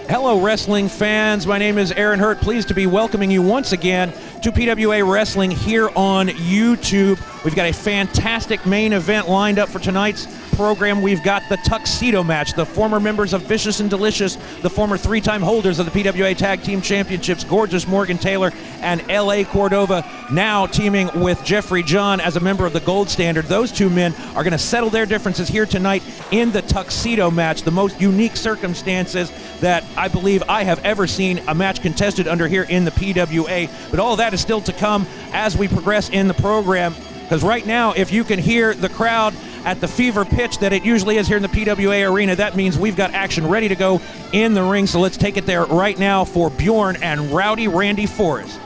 Hello, wrestling fans. My name is Aaron Hurt. Pleased to be welcoming you once again to PWA Wrestling here on YouTube. We've got a fantastic main event lined up for tonight's program. We've got the Tuxedo match. The former members of Vicious and Delicious, the former three-time holders of the PWA Tag Team Championships, Gorgeous Morgan Taylor and L.A. Cordova, now teaming with Jeffrey John as a member of the Gold Standard. Those two men are going to settle their differences here tonight in the Tuxedo match, the most unique circumstances that I believe I have ever seen a match contested under here in the PWA. But all of that is still to come as we progress in the program, because right now, if you can hear the crowd at the fever pitch that it usually is here in the PWA arena, that means we've got action ready to go in the ring. So let's take it there right now for Bjorn and Rowdy Randy Forrest.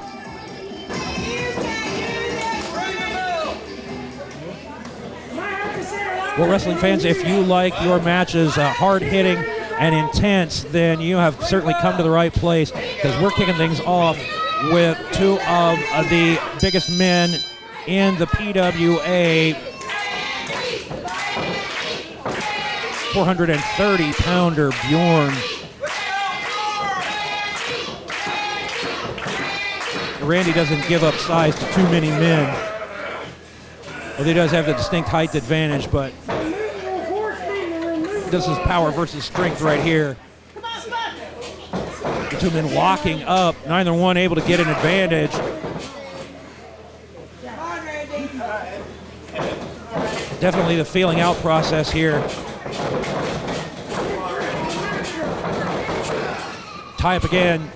Well, wrestling fans, if you like your matches hard-hitting and intense, then you have certainly come to the right place, because we're kicking things off with two of the biggest men in the PWA. 430-pounder Bjorn. Randy doesn't give up size to too many men. Well, he does have the distinct height advantage, but this is power versus strength right here. The two men locking up, neither one able to get an advantage. Definitely the feeling out process here. Tie up again,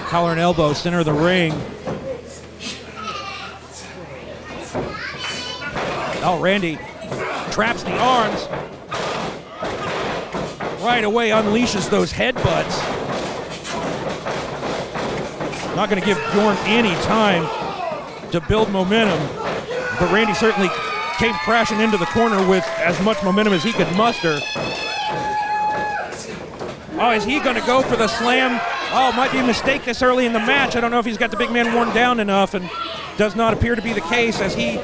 collar and elbow, center of the ring. Oh, Randy traps the arms. Right away unleashes those headbutts. Not going to give Bjorn any time to build momentum, but Randy certainly came crashing into the corner with as much momentum as he could muster. Oh, is he going to go for the slam? Oh, might be a mistake this early in the match. I don't know if he's got the big man worn down enough, and does not appear to be the case as he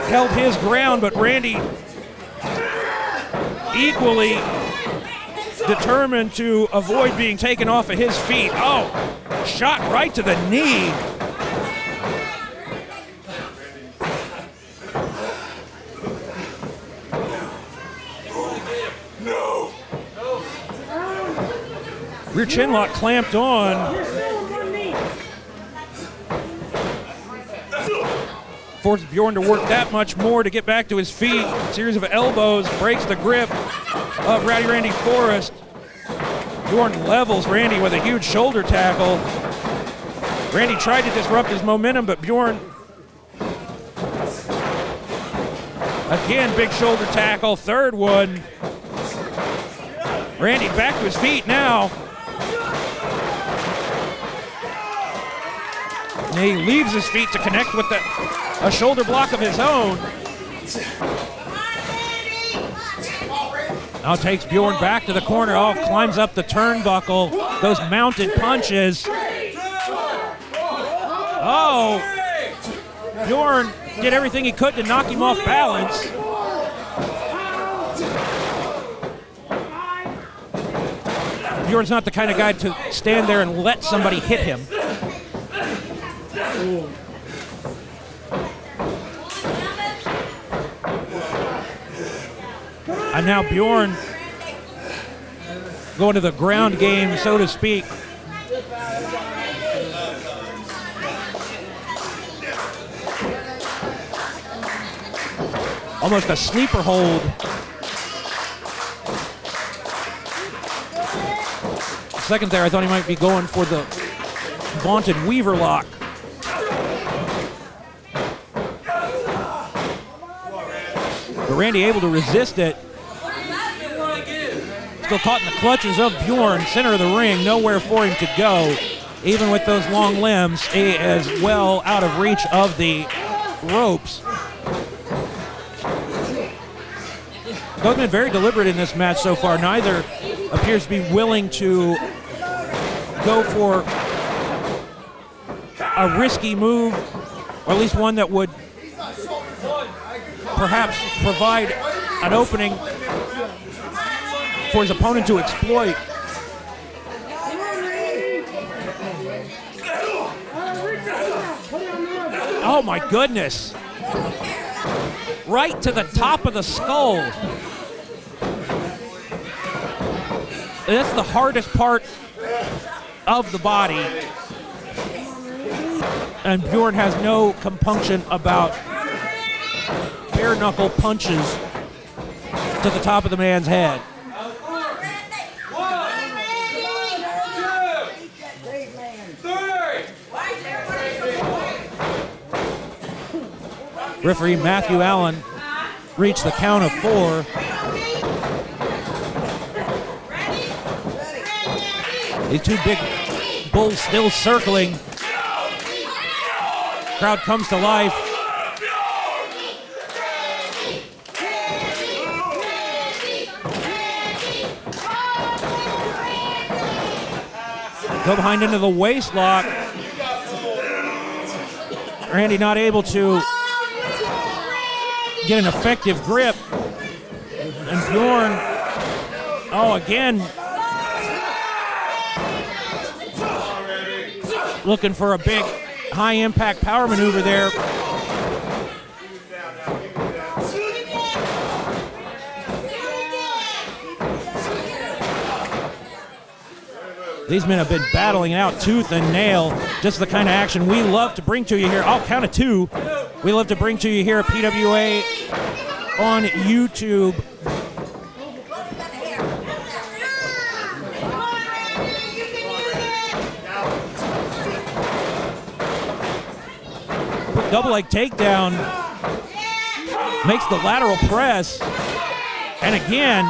held his ground, but Randy equally determined to avoid being taken off of his feet. Oh, shot right to the knee. No. Rear chin lock clamped on. Forces Bjorn to work that much more to get back to his feet. Series of elbows breaks the grip of Rowdy Randy Forrest. Bjorn levels Randy with a huge shoulder tackle. Randy tried to disrupt his momentum, but Bjorn, again, big shoulder tackle, third one. Randy back to his feet now. And he leaves his feet to connect with a shoulder block of his own. Now takes Bjorn back to the corner. Oh, climbs up the turnbuckle. Those mounted punches. Oh, Bjorn did everything he could to knock him off balance. Bjorn's not the kind of guy to stand there and let somebody hit him. And now Bjorn going to the ground game, so to speak. Almost a sleeper hold. Second there, I thought he might be going for the vaunted Weaver lock. But Randy able to resist it. Still caught in the clutches of Bjorn, center of the ring, nowhere for him to go. Even with those long limbs, he is well out of reach of the ropes. Both been very deliberate in this match so far. Neither appears to be willing to go for a risky move, or at least one that would perhaps provide an opening for his opponent to exploit. Oh my goodness. Right to the top of the skull. That's the hardest part of the body. And Bjorn has no compunction about bare knuckle punches to the top of the man's head. Referee Matthew Allen reached the count of 4. These two big bulls still circling. Crowd comes to life. Go behind into the waist lock. Randy not able to get an effective grip. And Bjorn, again, looking for a big high-impact power maneuver there. These men have been battling it out tooth and nail. Just the kind of action we love to bring to you here. I'll count of 2. We love to bring to you here at PWA on YouTube. Double leg takedown. Makes the lateral press. And again,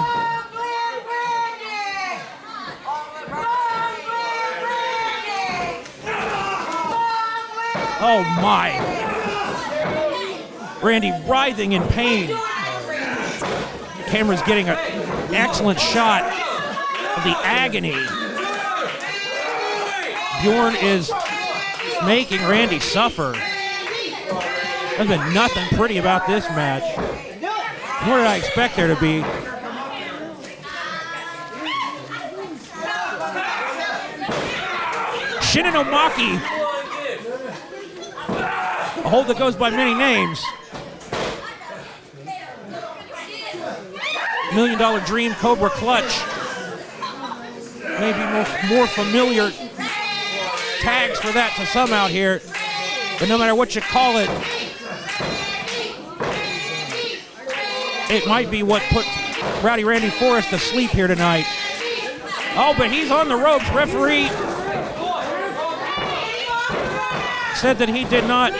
oh my. Randy writhing in pain. The camera's getting an excellent shot of the agony. Bjorn is making Randy suffer. There's been nothing pretty about this match. Nor did I expect there to be. Shinnomaki. A hold that goes by many names. $1 Million Dream Cobra Clutch. Maybe more familiar tags for that to some out here. But no matter what you call it, it might be what put Rowdy Randy Forrest to sleep here tonight. Oh, but he's on the ropes. Referee said that he did not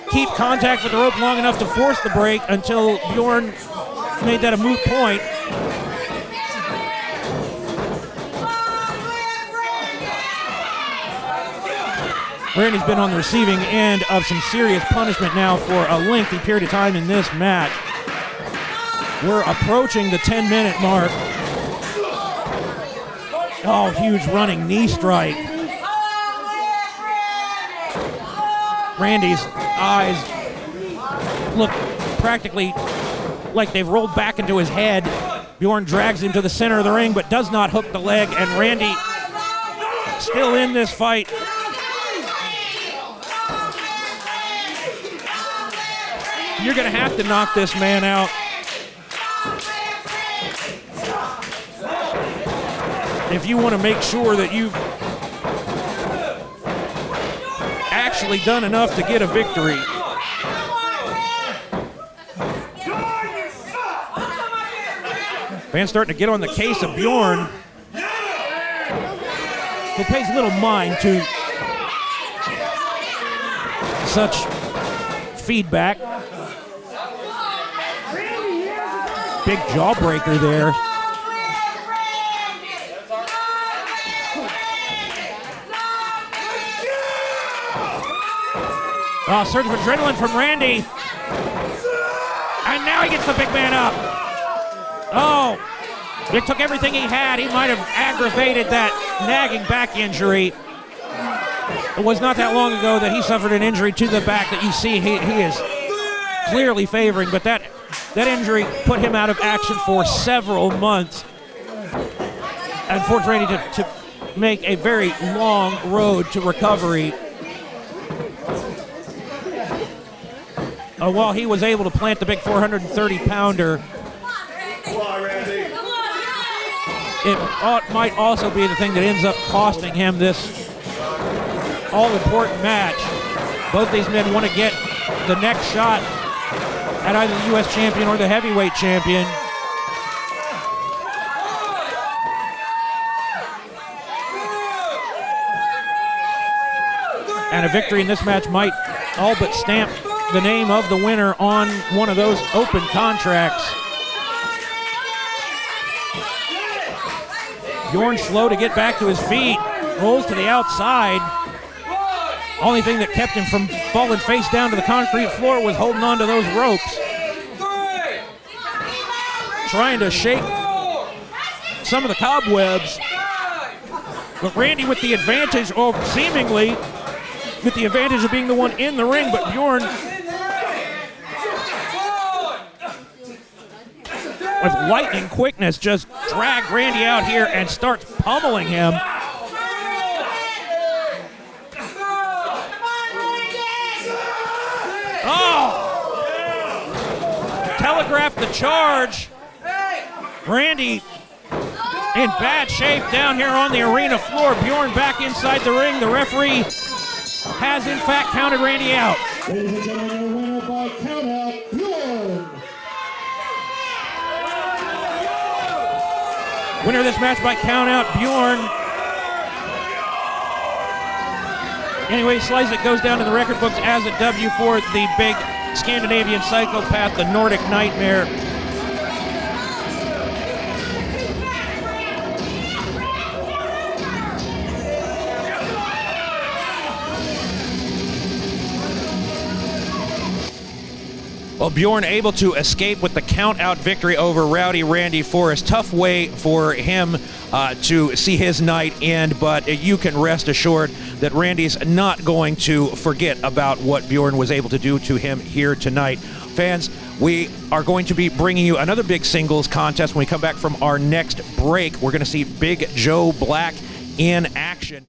keep contact with the rope long enough to force the break until Bjorn made that a moot point. Randy's been on the receiving end of some serious punishment now for a lengthy period of time in this match. We're approaching the 10-minute mark. Oh, huge running knee strike. Randy's eyes look practically like they've rolled back into his head. Bjorn drags him to the center of the ring, but does not hook the leg, and Randy still in this fight. You're going to have to knock this man out. If you want to make sure that you've actually done enough to get a victory. Fans starting to get on the case of Bjorn, who pays little mind to such feedback. Big jawbreaker there. Oh, surge of adrenaline from Randy. And now he gets the big man up. Oh, it took everything he had. He might have aggravated that nagging back injury. It was not that long ago that he suffered an injury to the back that you see he is clearly favoring, but that injury put him out of action for several months and forced Randy to make a very long road to recovery. while he was able to plant the big 430-pounder, it might also be the thing that ends up costing him this all-important match. Both these men want to get the next shot at either the U.S. champion or the heavyweight champion. And a victory in this match might all but stamp the name of the winner on one of those open contracts. Bjorn slow to get back to his feet, rolls to the outside. Only thing that kept him from falling face down to the concrete floor was holding on to those ropes. Trying to shake some of the cobwebs. But Randy with the advantage, or seemingly with the advantage of being the one in the ring, but Bjorn with lightning quickness just dragged Randy out here and starts pummeling him. Oh! Telegraphed the charge. Randy in bad shape down here on the arena floor. Bjorn back inside the ring. The referee has in fact counted Randy out. Ladies and gentlemen, winner by countout, Bjorn. Winner of this match by countout, Bjorn. Anyway, Slice goes down in the record books as a W for the big Scandinavian psychopath, the Nordic Nightmare. Well, Bjorn able to escape with the count-out victory over Rowdy Randy Forrest. Tough way for him to see his night end, but you can rest assured that Randy's not going to forget about what Bjorn was able to do to him here tonight. Fans, we are going to be bringing you another big singles contest when we come back from our next break. We're going to see Big Joe Black in action.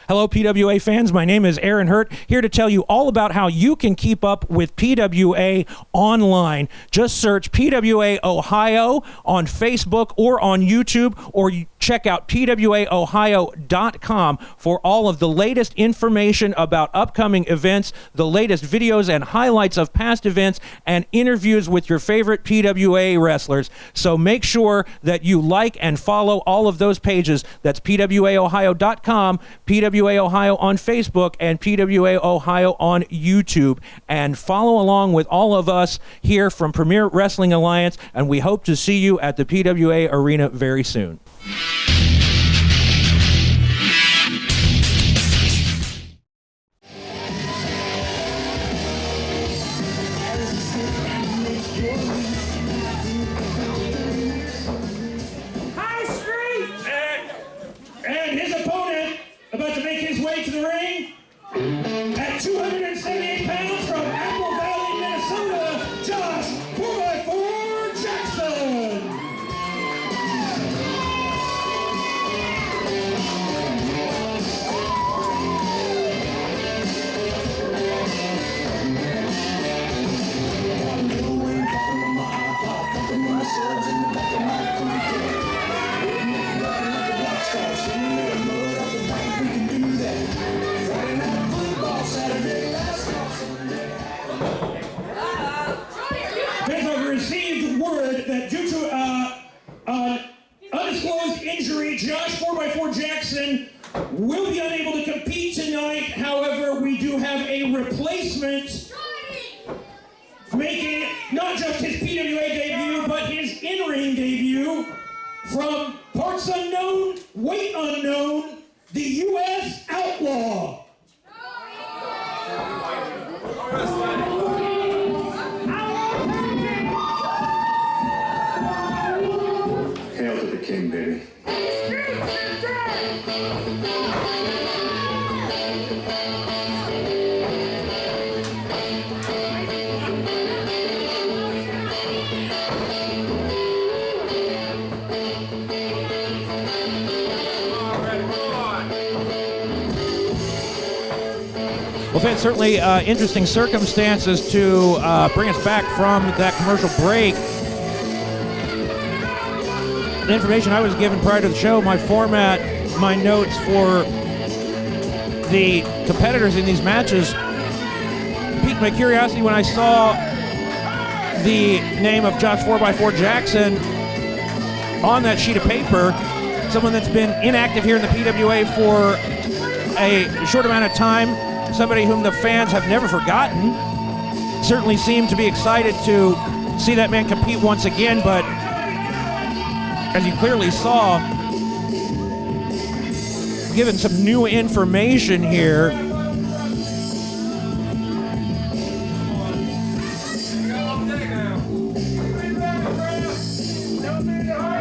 Hello, PWA fans. My name is Aaron Hurt, here to tell you all about how you can keep up with PWA online. Just search PWA Ohio on Facebook or on YouTube, or check out PWAOhio.com for all of the latest information about upcoming events, the latest videos and highlights of past events, and interviews with your favorite PWA wrestlers. So make sure that you like and follow all of those pages. That's PWAOhio.com, PWA Ohio on Facebook, and PWA Ohio on YouTube. And follow along with all of us here from Premier Wrestling Alliance, and we hope to see you at the PWA Arena very soon. And his opponent, about to make his way to the ring, at 278 pounds from Apple Valley, Minnesota, Josh 4x4 Jackson. I've received word that due to undisclosed injury, Josh 4x4 Jackson will be unable to compete tonight. However, we do have a replacement making not just his PWA debut, but his in-ring debut from parts unknown, weight unknown, the U.S. Outlaw. Hail to the king, baby. Well, Finn, certainly interesting circumstances to bring us back from that commercial break. The information I was given prior to the show, my format, my notes for the competitors in these matches piqued my curiosity when I saw the name of Josh 4x4 Jackson on that sheet of paper, someone that's been inactive here in the PWA for a short amount of time, somebody whom the fans have never forgotten. Certainly seemed to be excited to see that man compete once again, but as you clearly saw, given some new information here,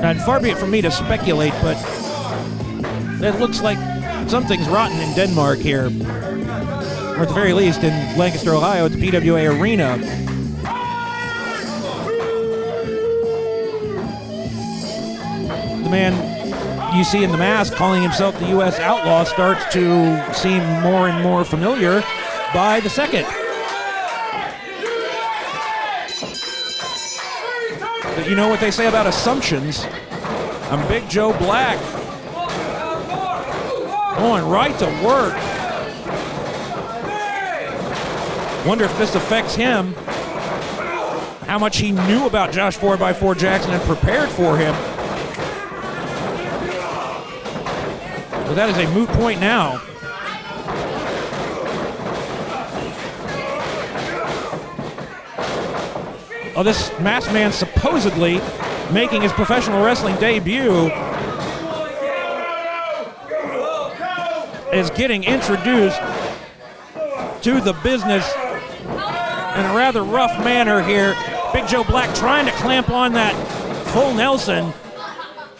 and far be it from me to speculate, but it looks like something's rotten in Denmark here, or at the very least in Lancaster, Ohio, at the PWA Arena. The man you see in the mask calling himself the U.S. Outlaw starts to seem more and more familiar by the second. But you know what they say about assumptions. I'm Big Joe Black. Going right to work. Wonder if this affects him. How much he knew about Josh 4x4 Jackson and prepared for him. But that is a moot point now. Oh, this masked man supposedly making his professional wrestling debut is getting introduced to the business in a rather rough manner here. Big Joe Black trying to clamp on that full Nelson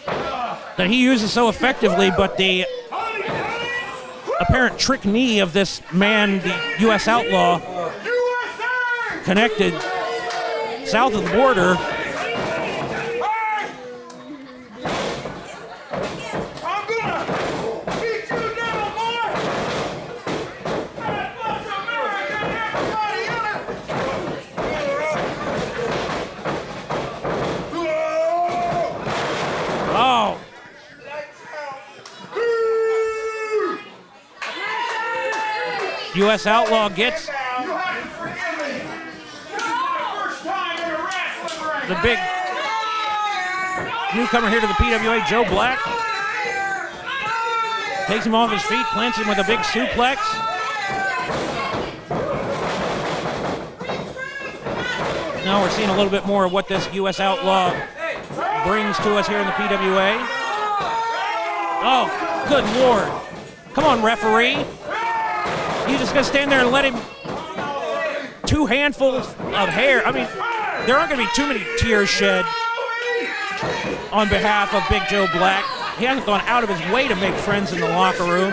that he uses so effectively, but the apparent trick knee of this man, the U.S. Outlaw, connected south of the border. Oh. U.S. Outlaw gets the big newcomer here to the PWA, Joe Black. Takes him off his feet, plants him with a big suplex. Now we're seeing a little bit more of what this U.S. Outlaw brings to us here in the PWA. Oh, good Lord. Come on, referee. You just gonna stand there and let him, two handfuls of hair. I mean, there aren't gonna be too many tears shed on behalf of Big Joe Black. He hasn't gone out of his way to make friends in the locker room.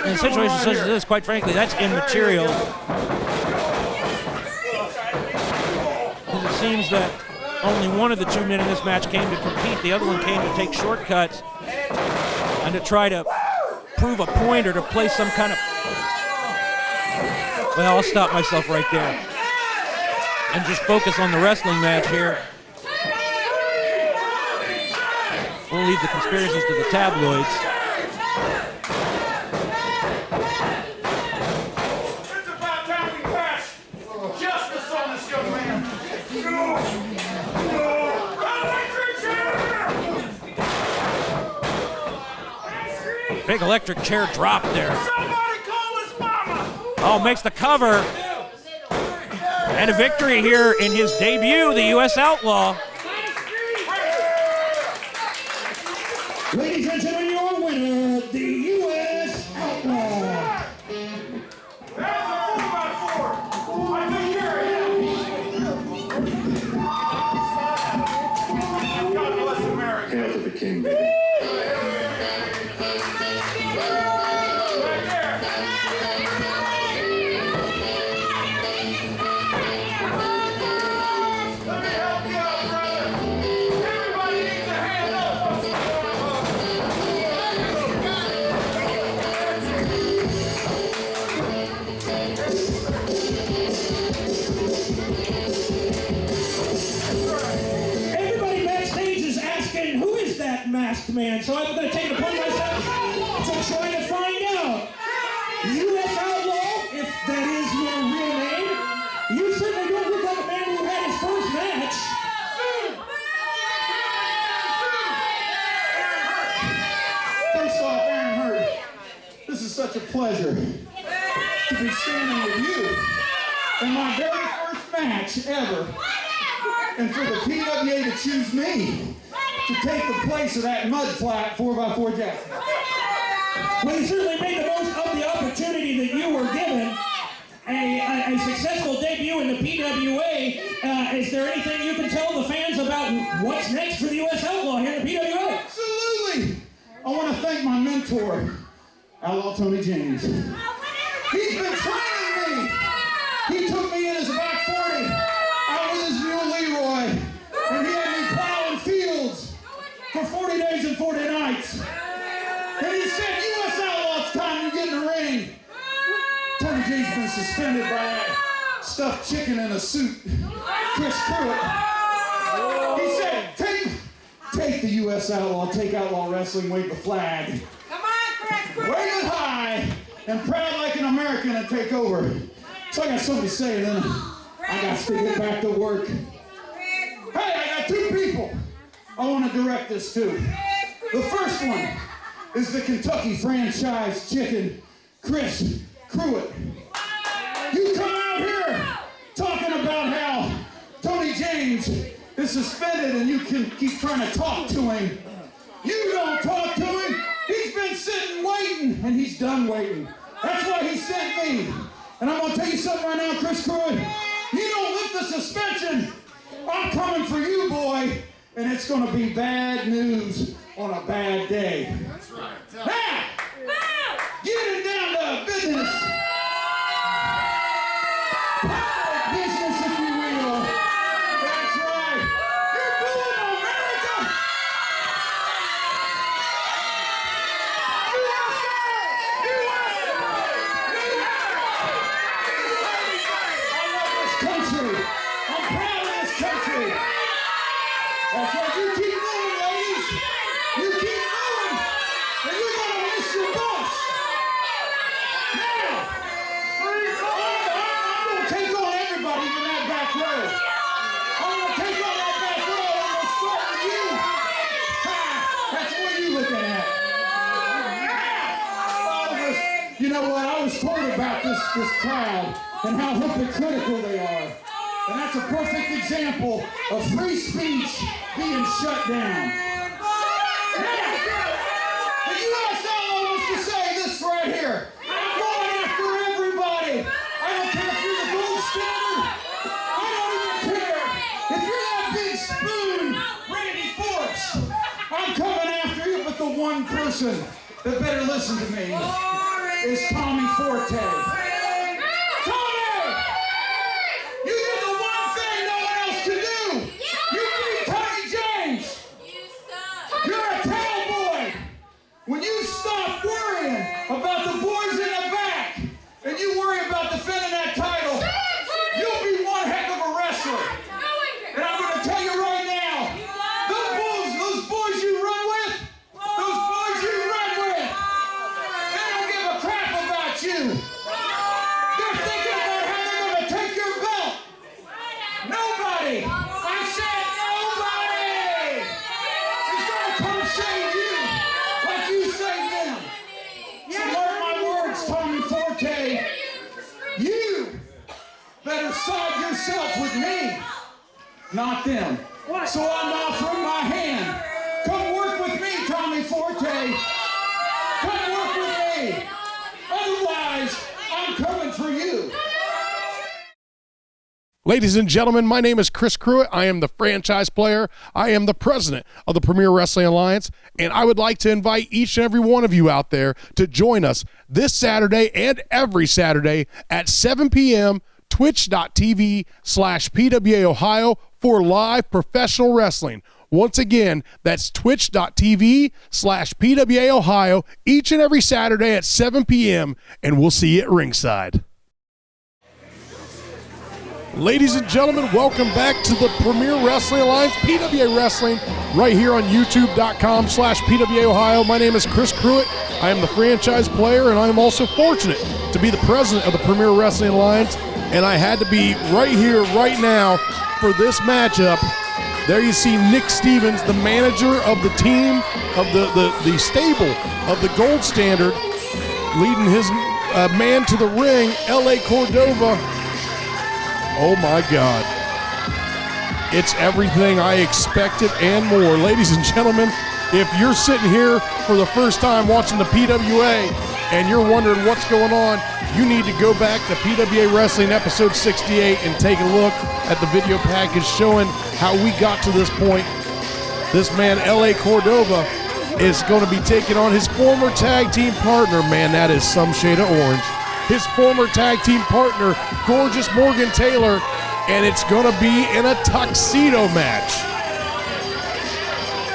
In a situation such as this, quite frankly, that's immaterial. Because it seems that only one of the two men in this match came to compete. The other one came to take shortcuts and to try to prove a point or to play some kind of... Well, I'll stop myself right there and just focus on the wrestling match here. We'll leave the conspiracies to the tabloids. It's about time we pass justice on this young man. Big electric chair drop there. Somebody call his mama. Oh, makes the cover. And a victory here in his debut, the U.S. Outlaw. Ladies and gentlemen, your winner, the U.S. Outlaw. That's a 4x4. I took care of him. God bless America. Hail to the king, baby. Right there. Let me help you out, brother. myself, Aaron Hurd. This is such a pleasure to be standing with you in my very first match ever, and for the PWA to choose me to take the place of that mud flat 4x4 Jackson. Well, you certainly made the most of the opportunity that you were given. A successful debut in the PWA. Is there anything you can tell the fans about what's next for the U.S. Outlaw here in the PWA? Absolutely! I want to thank my mentor, Outlaw Tony James. He's been training me. He took me in as a back 40, out with his mule Leroy, and he had me plowing fields for 40 days and 40 nights. And he said, U.S. Outlaw, it's time you get in the ring. Tony G's been suspended by that stuffed chicken in a suit, Chris Pruitt. He said, take the U.S. Outlaw, take Outlaw Wrestling, wave the flag. Come on, Chris Pruitt. Wave it high and proud like an American and take over. So I got something to say, and then I got to get back to work. Hey, I got two people I want to direct this to. The first one is the Kentucky franchise chicken, Chris Pruitt. You come out here talking about how Tony James is suspended and you can keep trying to talk to him. You don't talk to him. He's been sitting waiting, and he's done waiting. That's why he sent me. And I'm going to tell you something right now, Chris Pruitt. You don't lift the suspension. I'm coming for you, boy. And it's going to be bad news on a bad day. That's right. Now, getting down to business. Business, if you will. That's right. You're booing America. I love this country. I'm proud of this country. That's right. You keep moving, ladies. You keep moving. And you're going to miss your boss. Now, I'm going to take on everybody in that back row. I'm going to take on that back row. I'm going to start with you. Ha! That's what you're looking at. You know what? I was told about this crowd and how hypocritical they are. And that's a perfect example of free speech being shut down. Now, the U.S. Outlaw wants to say this right here. I'm going after everybody. I don't care if you're the gold standard. I don't even care if you're that big spoon, Randy Force. I'm coming after you, but the one person that better listen to me is Tommy Forte. Tommy! You did the one thing no one else could do. You beat Tony James. You're a towel boy. When you stop worrying about the boys in the back and you worry about defending that title, you'll be one heck of a wrestler. And I'm going to tell you right now, those boys you run with, they don't give a crap about you. They're thinking about how they're going to take your belt. Nobody, I said nobody, is going to come save you like you saved them. So mark my words, Tommy Forte, you better side yourself with me, not them. So I'm offering my hand. Come work with me, Tommy Forte. Come work with me. Otherwise, I'm coming for you. Ladies and gentlemen, my name is Chris Pruitt. I am the franchise player. I am the president of the Premier Wrestling Alliance, and I would like to invite each and every one of you out there to join us this Saturday and every Saturday at 7 p.m. twitch.tv/PWA Ohio for live professional wrestling. Once again, that's twitch.tv/PWA Ohio each and every Saturday at 7 p.m., and we'll see you at ringside. Ladies and gentlemen, welcome back to the Premier Wrestling Alliance, PWA Wrestling, right here on youtube.com/PWA Ohio. My name is Chris Pruitt. I am the franchise player, and I am also fortunate to be the president of the Premier Wrestling Alliance, and I had to be right here, right now, for this matchup. There you see Nick Stevens, the manager of the team of the stable of the Gold Standard, leading his man to the ring, L.A. Cordova. Oh my God. It's everything I expected and more. Ladies and gentlemen, if you're sitting here for the first time watching the PWA and you're wondering what's going on, you need to go back to PWA Wrestling episode 68 and take a look at the video package showing how we got to this point. This man, L.A. Cordova, is going to be taking on his former tag team partner. Man, that is some shade of orange. His former tag team partner, gorgeous Morgan Taylor, and it's going to be in a tuxedo match.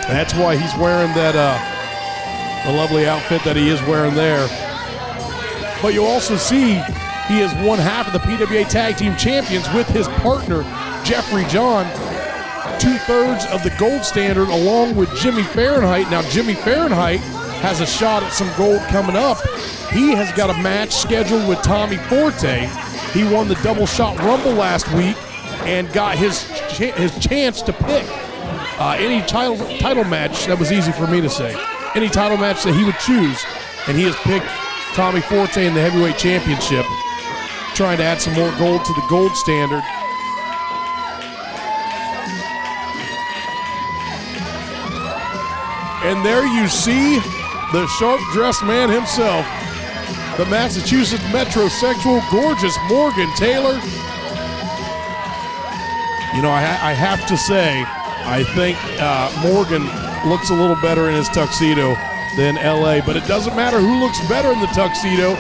That's why he's wearing that the lovely outfit that he is wearing there. But you'll also see he is one half of the PWA Tag Team Champions with his partner, Jeffrey John, 2/3 of the Gold Standard, along with Jimmy Fahrenheit. Now, Jimmy Fahrenheit has a shot at some gold coming up. He has got a match scheduled with Tommy Forte. He won the Double Shot Rumble last week and got his chance to pick any title match. That was easy for me to say. Any title match that he would choose, and he has picked Tommy Forte in the Heavyweight Championship, trying to add some more gold to the Gold Standard. And there you see the sharp-dressed man himself, the Massachusetts metrosexual, gorgeous Morgan Taylor. You know, I have to say, I think Morgan looks a little better in his tuxedo than L.A., but it doesn't matter who looks better in the tuxedo,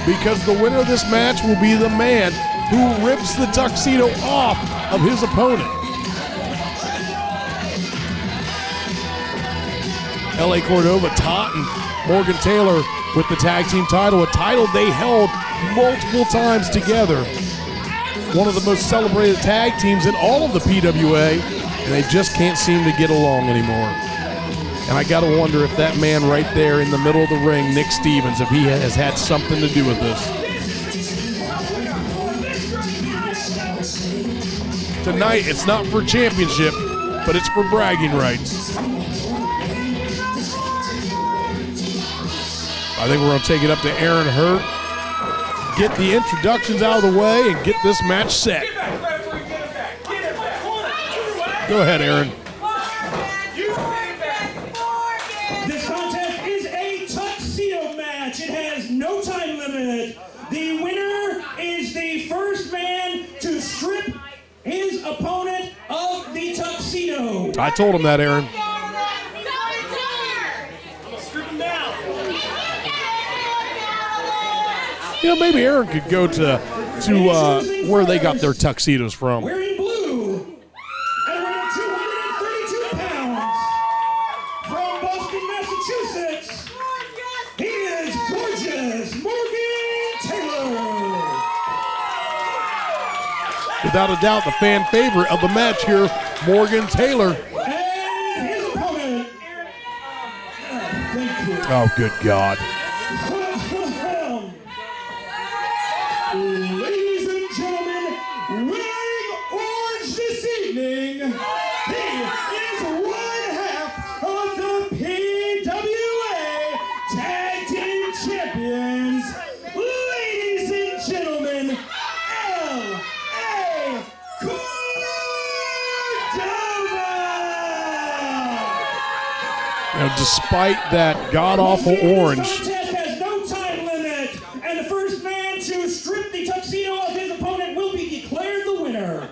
because the winner of this match will be the man who rips the tuxedo off of his opponent. L.A. Cordova taunting Morgan Taylor with the tag team title, a title they held multiple times together. One of the most celebrated tag teams in all of the PWA, and they just can't seem to get along anymore. And I got to wonder if that man right there in the middle of the ring, Nick Stevens, if he has had something to do with this. Tonight, it's not for championship, but it's for bragging rights. I think we're going to take it up to Aaron Hurt, get the introductions out of the way, and get this match set. Go ahead, Aaron. This contest is a tuxedo match. It has no time limit. The winner is the first man to strip his opponent of the tuxedo. I told him that, Aaron. You know, maybe Aaron could go to where they got their tuxedos from. Wearing blue, at around 232 pounds, from Boston, Massachusetts, he is gorgeous Morgan Taylor. Without a doubt, the fan favorite of the match here, Morgan Taylor. And his opponent. Thank you. Oh, good God. Ladies and gentlemen, wearing orange this evening, he is one half of the PWA Tag Team Champions. Ladies and gentlemen, L.A. Cordova! Now, despite that god-awful orange, This contest has no time limit, and the first man to strip the tuxedo of his opponent will be declared the winner.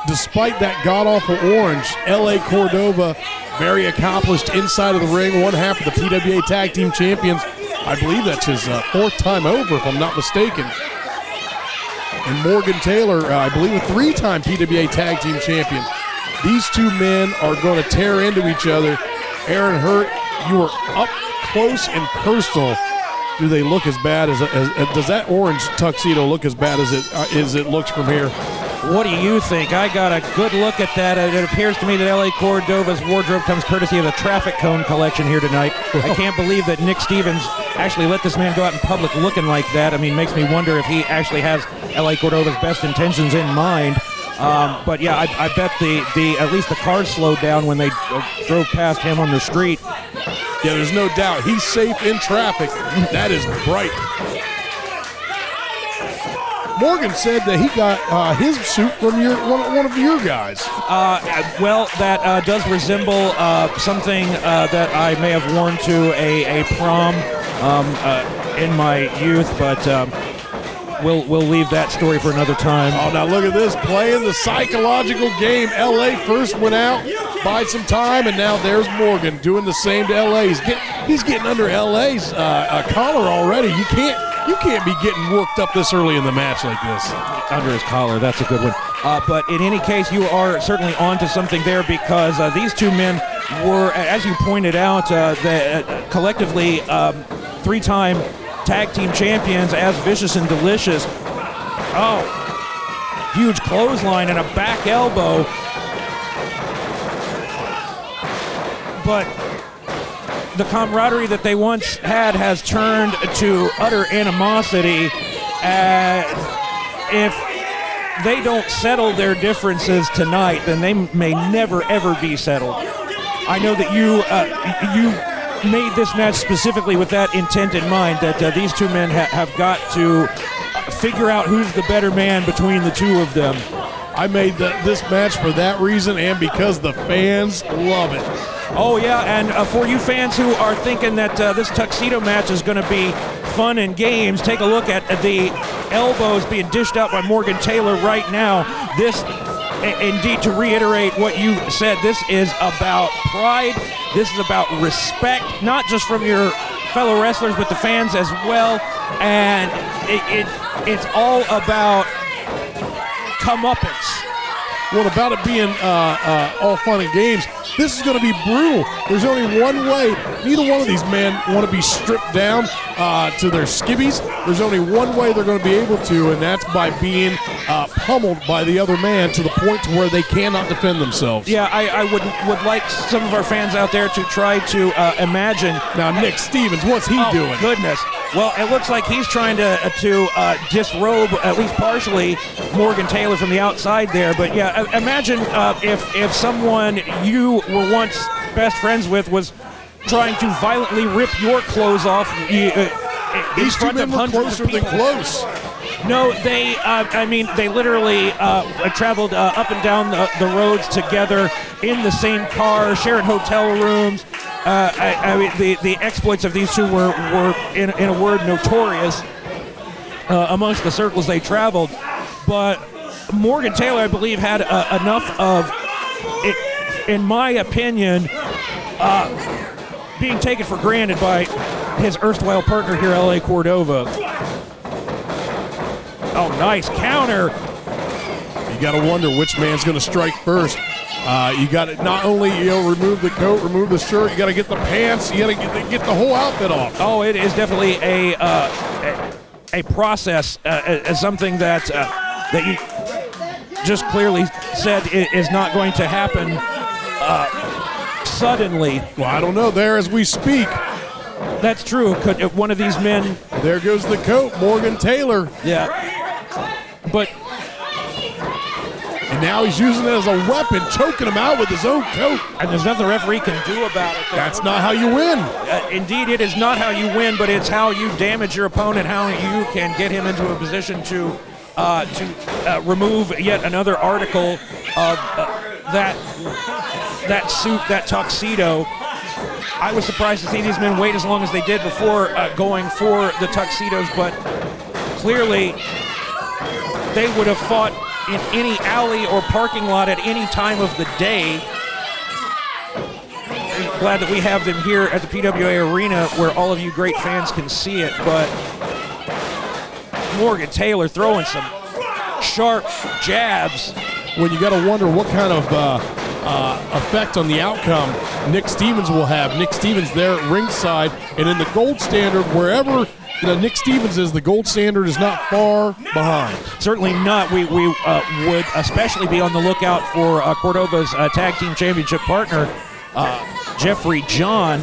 despite that god-awful orange, L.A. Cordova, very accomplished inside of the ring, one half of the PWA Tag Team Champions. I believe that's his fourth time over, if I'm not mistaken. And Morgan Taylor, I believe a three-time PWA Tag Team Champion. These two men are going to tear into each other. Aaron Hurt, you are up close and personal. Do they look as bad as does that orange tuxedo look as bad as it looks from here? What do you think? I got a good look at that. It appears to me that L.A. Cordova's wardrobe comes courtesy of the Traffic Cone collection here tonight. I can't believe that Nick Stevens actually let this man go out in public looking like that. I mean, makes me wonder if he actually has L.A. Cordova's best intentions in mind. But yeah, I bet at least the cars slowed down when they drove past him on the street. Yeah, there's no doubt. He's safe in traffic. That is bright. Morgan said that he got his suit from one of your guys. Well, that does resemble something that I may have worn to a prom in my youth, but we'll leave that story for another time. Oh, now look at this, playing the psychological game. LA first went out, buy some time, and now there's Morgan doing the same to LA. He's getting under LA's collar already. You can't be getting worked up this early in the match like this. Under his collar, that's a good one. But in any case, you are certainly onto something there, because these two men were, as you pointed out, collectively three-time tag team champions as Vicious and Delicious. Oh, huge clothesline and a back elbow. But the camaraderie that they once had has turned to utter animosity. If they don't settle their differences tonight, then they may never, ever be settled. I know that you made this match specifically with that intent in mind, that these two men have got to figure out who's the better man between the two of them. I made this match for that reason and because the fans love it. Oh, yeah, and for you fans who are thinking that this tuxedo match is going to be fun and games, take a look at the elbows being dished out by Morgan Taylor right now. This, indeed, to reiterate what you said, this is about pride. This is about respect, not just from your fellow wrestlers, but the fans as well. And it's all about comeuppance. What about it being all fun and games? This is going to be brutal. There's only one way. Neither one of these men want to be stripped down to their skivvies. There's only one way they're going to be able to, and that's by being pummeled by the other man to the point to where they cannot defend themselves. Yeah, I would like some of our fans out there to try to imagine. Now, Nick Stevens, what's he doing? Goodness. Well, it looks like he's trying to disrobe, at least partially, Morgan Taylor from the outside there. But yeah, imagine if someone you were once best friends with was trying to violently rip your clothes off These two men were closer than close. No, they literally traveled up and down the roads together in the same car, sharing hotel rooms. The exploits of these two were in a word, notorious amongst the circles they traveled. But Morgan Taylor, I believe, had enough of it, in my opinion, being taken for granted by his erstwhile partner here, L.A. Cordova. Oh, nice counter. You got to wonder which man's going to strike first. You got to not only remove the coat, remove the shirt, you got to get the pants, you got to get the whole outfit off. Oh, it is definitely a process, something that you just clearly said is not going to happen suddenly. Well, I don't know. There as we speak. That's true. Could one of these men? There goes the coat, Morgan Taylor. Yeah. But. And now he's using it as a weapon, choking him out with his own coat. And there's nothing the referee can do about it. That's not how you win. Indeed, it is not how you win, but it's how you damage your opponent, how you can get him into a position to remove yet another article of that suit, that tuxedo. I was surprised to see these men wait as long as they did before going for the tuxedos, but clearly they would have fought in any alley or parking lot at any time of the day. I'm glad that we have them here at the PWA Arena where all of you great fans can see it, but Morgan Taylor throwing some sharp jabs. When you got to wonder what kind of effect on the outcome Nick Stevens will have. Nick Stevens there at ringside, and in the gold standard, wherever Nick Stevens is, the gold standard is not far behind. Certainly not. We would especially be on the lookout for Cordova's tag team championship partner, Jeffrey John.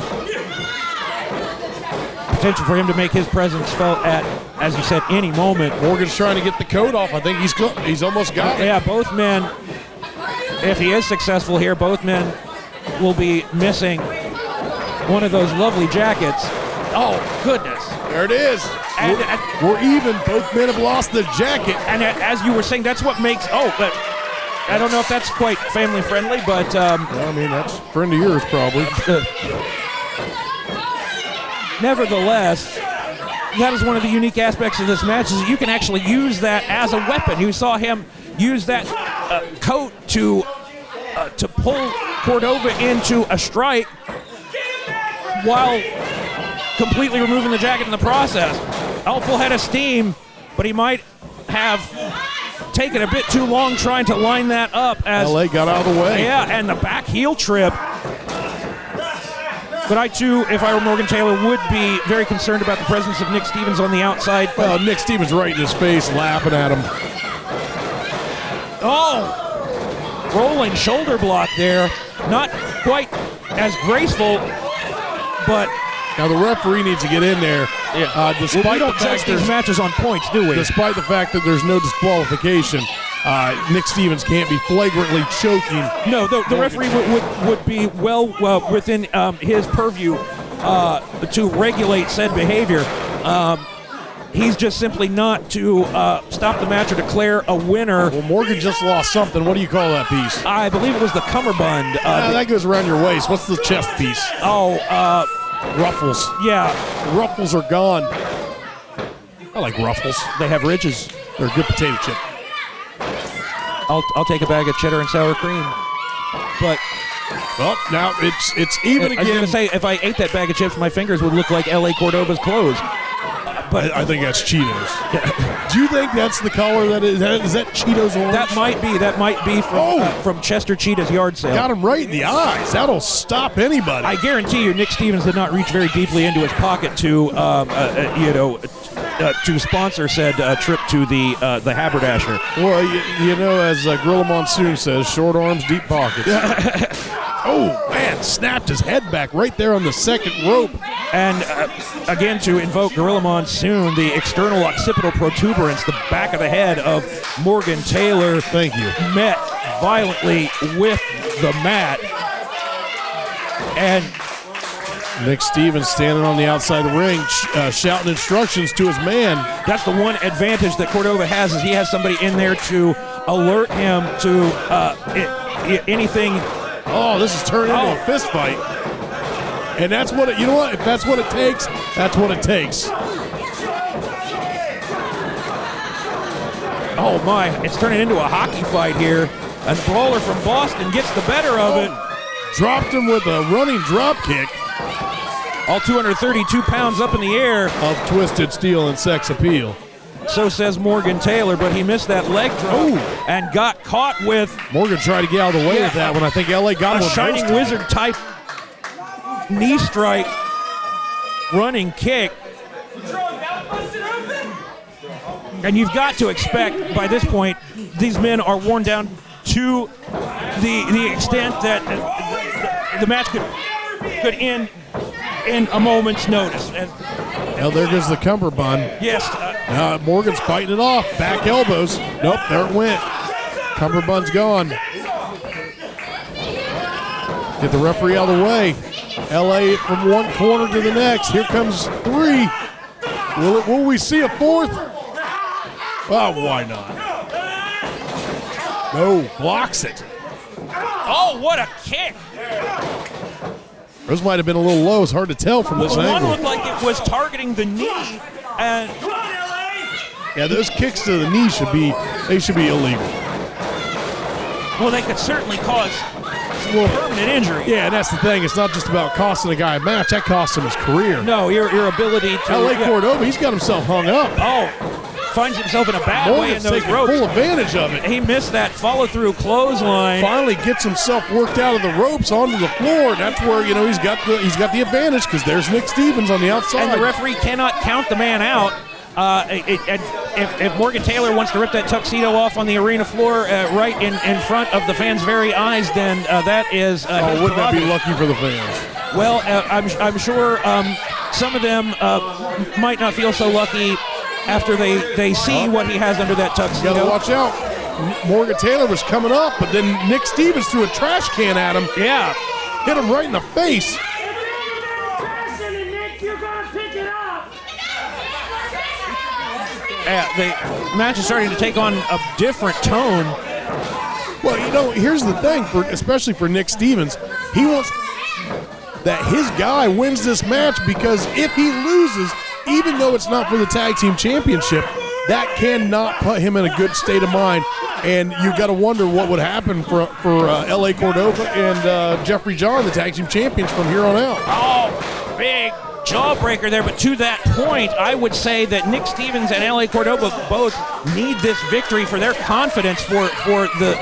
Potential for him to make his presence felt at, as you said, any moment. Morgan's trying to get the coat off. I think he's almost got it. Yeah, both men, if he is successful here, both men will be missing one of those lovely jackets. Oh, goodness. There it is. And, We're even. Both men have lost the jacket. and as you were saying, that's what makes, but I don't know if that's quite family friendly, but Well, I mean, that's a friend of yours, probably. nevertheless, that is one of the unique aspects of this match, is that you can actually use that as a weapon. You saw him use that coat to pull Cordova into a strike while completely removing the jacket in the process. Oh, full head of steam, but he might have taken a bit too long trying to line that up as LA got out of the way. Yeah, and the back heel trip. But I, too, if I were Morgan Taylor, would be very concerned about the presence of Nick Stevens on the outside. Well, Nick Stevens right in his face, laughing at him. Oh, rolling shoulder block there. Not quite as graceful, but Now, the referee needs to get in there. Despite we don't the judge fact these matches on points, do we? Despite the fact that there's no disqualification, Nick Stevens can't be flagrantly choking. No, the referee would be well within his purview to regulate said behavior. He's just simply not to stop the match or declare a winner. Well, Morgan just lost something. What do you call that piece? I believe it was the cummerbund. That goes around your waist. What's the chest piece? Ruffles. Yeah, Ruffles are gone. I like ruffles. they have ridges. They're a good potato chip. I'll take a bag of cheddar and sour cream. But Well, now it's even I was going again. to say, if I ate that bag of chips, my fingers would look like L.A. Cordova's clothes. But I think that's Cheetos. Do you think that's the color that is? Is that Cheetos orange? that might be from Chester Cheetah's yard sale. Got him right in the eyes. That'll stop anybody. I guarantee you, Nick Stevens did not reach very deeply into his pocket to, to sponsor said trip to the haberdasher. Well, you know, as Gorilla Monsoon says, short arms, deep pockets. Oh, man, snapped his head back right there on the second rope. And again, to invoke Gorilla Monsoon, the external occipital protuberance, the back of the head of Morgan Taylor, Thank you. met violently with the mat. And Nick Stevens standing on the outside of the ring, shouting instructions to his man. that's the one advantage that Cordova has, is he has somebody in there to alert him to anything. Oh, this is turning into a fist fight. And that's what it, you know what? If that's what it takes, that's what it takes. Oh my, it's turning into a hockey fight here. And Brawler from Boston gets the better of it. Dropped him with a running drop kick All 232 pounds up in the air. of Twisted Steel and Sex Appeal. So says Morgan Taylor, but he missed that leg drop and got caught with Morgan tried to get out of the way with that one. I think LA got a him with Shining both. Wizard type knee strike, running kick. And you've got to expect by this point these men are worn down to the extent that the match could end in a moment's notice. And Now there goes the cummerbund. yes, Morgan's fighting it off. Back elbows. Nope, there it went. Cummerbund's gone. Get the referee out of the way. LA from one corner to the next. Here comes three. Will we see a fourth? Oh, why not? No, blocks it. oh, what a kick! Those might have been a little low. It's hard to tell from this One angle. looked like it was targeting the knee, and Yeah, those kicks to the knee should be illegal. well, they could certainly cause permanent injury. Yeah, and that's the thing. It's not just about costing a guy a match. That costs him his career. No, your ability to LA Cordova, he's got himself hung up. finds himself in a bad way in Morgan's those taking ropes. full advantage of it. He missed that follow-through clothesline. Finally gets himself worked out of the ropes onto the floor. And that's where he's got the advantage because there's Nick Stevens on the outside. And the referee cannot count the man out. If Morgan Taylor wants to rip that tuxedo off on the arena floor right in front of the fans' very eyes, then that is his wouldn't that be prerogative. lucky for the fans? Well, I'm sure some of them might not feel so lucky after they see what he has under that tuxedo. Got to watch out. Morgan Taylor was coming up, but then Nick Stevens threw a trash can at him. Yeah. Hit him right in the face. the match is starting to take on a different tone. Well, here's the thing, especially for Nick Stevens, he wants that his guy wins this match, because if he loses, even though it's not for the tag team championship, that cannot put him in a good state of mind. And you got to wonder what would happen for L.A. Cordova and Jeffrey John, the tag team champions, from here on out. Oh, big jawbreaker there. But to that point, I would say that Nick Stevens and L.A. Cordova both need this victory for their confidence, for the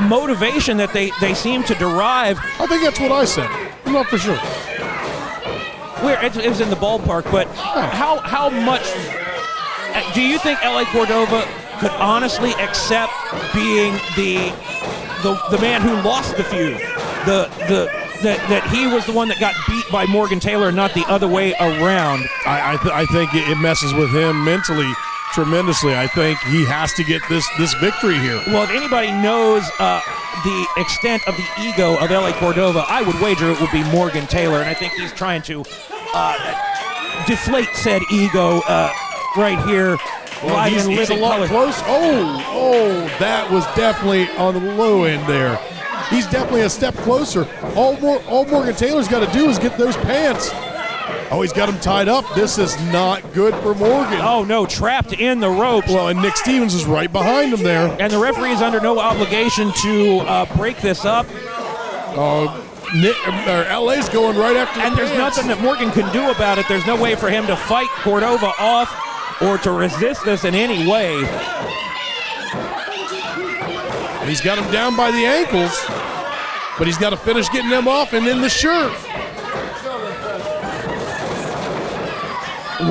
motivation that they seem to derive. I think that's what I said. I'm not for sure. It was in the ballpark, but how much do you think L.A. Cordova could honestly accept being the man who lost the feud, that he was the one that got beat by Morgan Taylor, not the other way around? I think it messes with him mentally tremendously. I think he has to get this victory here. Well, if anybody knows the extent of the ego of L.A. Cordova, I would wager it would be Morgan Taylor, and I think he's trying to deflate said ego right here. Well, he's a lot close. Oh, that was definitely on the low end there. He's definitely a step closer. All Morgan Taylor's got to do is get those pants. Oh, he's got him tied up. This is not good for Morgan. Oh, no, trapped in the ropes. Well, and Nick Stevens is right behind him there. And the referee is under no obligation to break this up. LA's going right after and the there's pants. nothing that Morgan can do about it. There's no way for him to fight Cordova off or to resist this in any way. He's got him down by the ankles, but he's got to finish getting them off and in the shirt.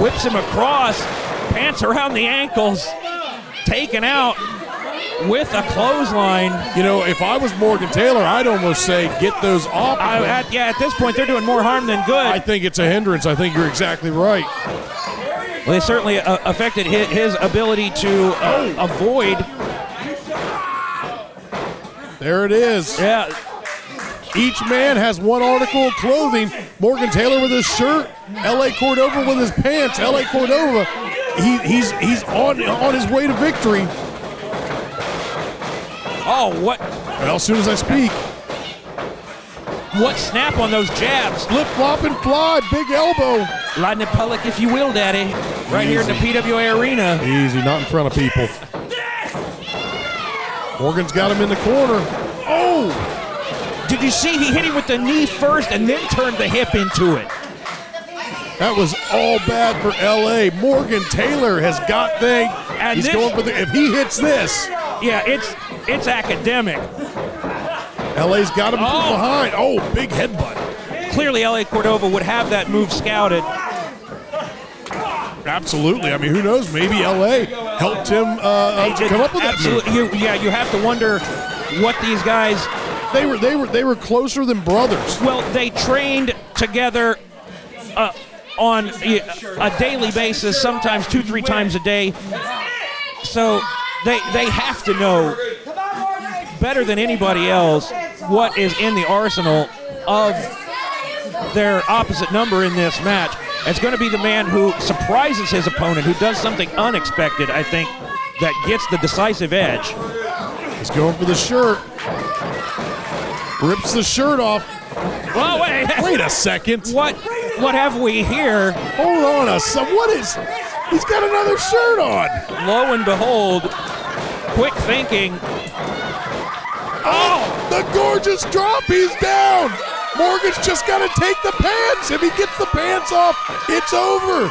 Whips him across, pants around the ankles, taken out with a clothesline. You know, if I was Morgan Taylor, I'd almost say get those off. At this point, they're doing more harm than good. I think it's a hindrance. I think you're exactly right. Well, they certainly affected his ability to avoid. There it is. Yeah. Each man has one article of clothing. Morgan Taylor with his shirt, L.A. Cordova with his pants. L.A. Cordova, he's on his way to victory. Oh, what? Well, as soon as I speak. What snap on those jabs. Flip, flop, and fly. Big elbow. Lightning Pollock, if you will, Daddy. Right here in the PWA Arena. Easy, not in front of people. Morgan's got him in the corner. Oh! Did you see he hit him with the knee first and then turned the hip into it? That was all bad for L.A. Morgan Taylor has got things. And he's going for the. If he hits this, yeah, it's academic. L.A.'s got him from behind. Oh, big headbutt. Clearly, L.A. Cordova would have that move scouted. Absolutely. I mean, who knows? Maybe L.A. helped him come up with that move. You have to wonder what these guys. They were closer than brothers. Well, they trained together on a daily basis, sometimes 2-3 times a day. So they have to know better than anybody else what is in the arsenal of their opposite number in this match. It's going to be the man who surprises his opponent, who does something unexpected, I think, that gets the decisive edge. He's going for the shirt. Rips the shirt off. Well, wait a second. What have we here? Hold on a second. What is? He's got another shirt on. Lo and behold, quick thinking. Oh, the gorgeous drop. He's down. Morgan's just got to take the pants. If he gets the pants off, it's over.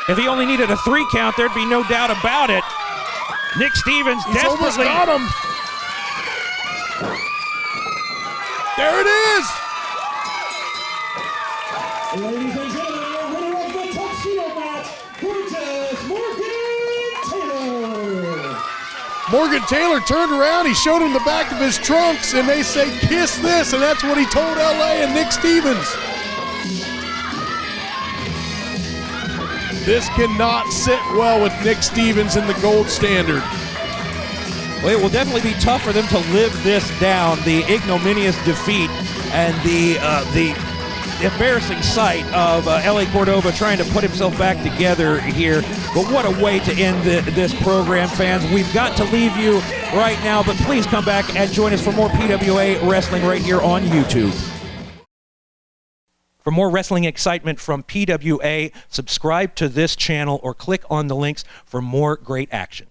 If he only needed a 3 count, there'd be no doubt about it. Nick Stevens desperately almost got him. There it is. Ladies and gentlemen, winner of the tuxedo match, Curtis Morgan Taylor. Morgan Taylor turned around, he showed him the back of his trunks, and they say, kiss this, and that's what he told L.A. and Nick Stevens. This cannot sit well with Nick Stevens in the gold standard. Well, it will definitely be tough for them to live this down, the ignominious defeat and the embarrassing sight of L.A. Cordova trying to put himself back together here. But what a way to end this program, fans. We've got to leave you right now, but please come back and join us for more PWA Wrestling right here on YouTube. For more wrestling excitement from PWA, subscribe to this channel or click on the links for more great action.